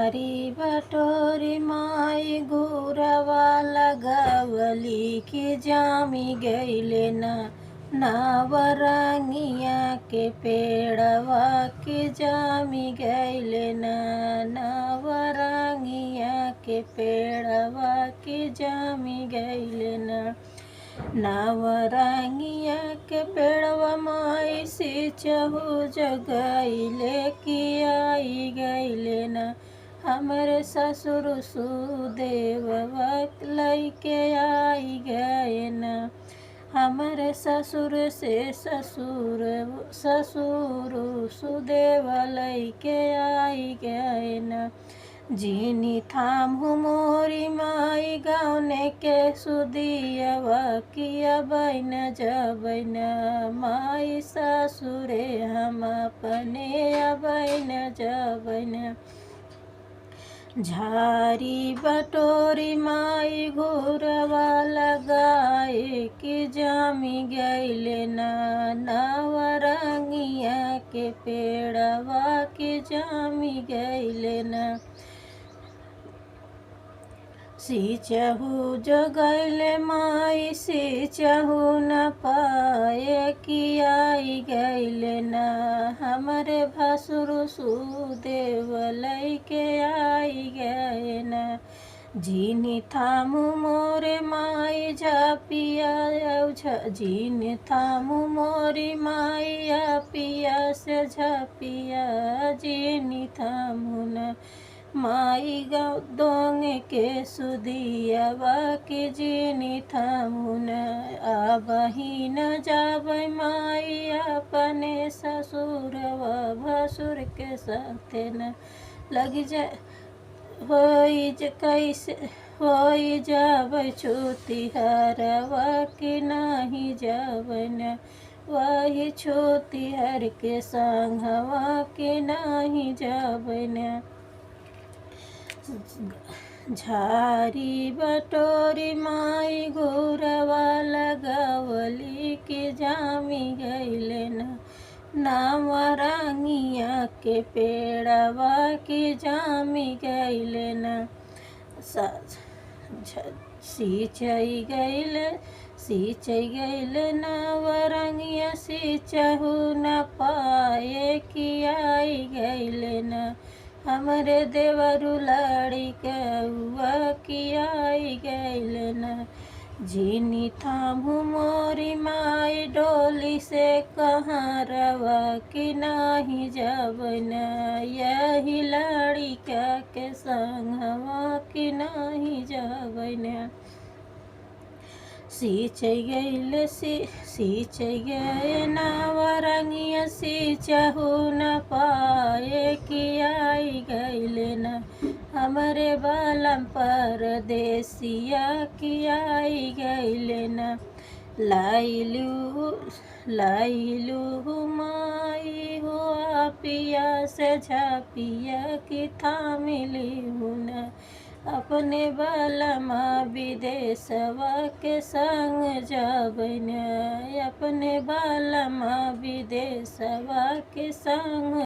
झारी बटोरी माई गुरवा लगावली की जामी गईले ना नावरंगिया के पेड़वा की जामी गईले ना नावरंगिया के पेड़वा की जामी गईले ना नावरंगिया के पेड़वा माई से चहु जगैले की आई गईले ना हमरे ससुर सुदेववा लैके आई गए ना हमरे ससुर से ससुर सुदेव लैके आई गए ना जीनी थाम मोरी माई गाउने के सुदियवा किया बैन जबैन माई ससुरे हम अपने अबैन जबैन झारी बटोरी माई घोरवा लगाए कि जामी गईले ना नावरंगिया के पेड़वा के जामी गईले ना सींचहु जो गईले माई सींचहु न पाए कि आई गईले ना हमरे भसुर सुदेव लैके आई गए ना जीनी थामु मोरे माई झापिया जीनी थामु मोरी माई पिया से झापिया जीनी थामु न माई गाँव दोंगे के सुदियावा के जीनी थामुन आबही न जाबै माई अपने ससुरवा भसुर के साथे न लग जा कैसे होई जाबै छुतिहारवा के नाही जाबै न वही छुतिहार के संगवा के नाही जाबै न झारी बटोरी माई घोरवा लगावली के जामी गईले ना नावरंगिया के पेड़वा के जामी गईले ना सींचई गईले नावरंगिया सींचहु न पाए कि आई गईले ना हमरे देवरु लाड़ी कौआ की आई गईले ना जीनी थामु मोरी माई डोली से कहाँ रवा कि नाही जाबै ना यही लड़िका के संगवा कि नाही जाबै ना सींचई गए नावरंगिया सींचहु न पाए कि आई गईले ना हमरे बालम परदेसिया की आई गईले ना लाइलू माई हो पिया से झापिया की थामिली हूँ ना अपने बालमा विदेशवा के संग जाबैन अपने बालमा विदेशवा के संग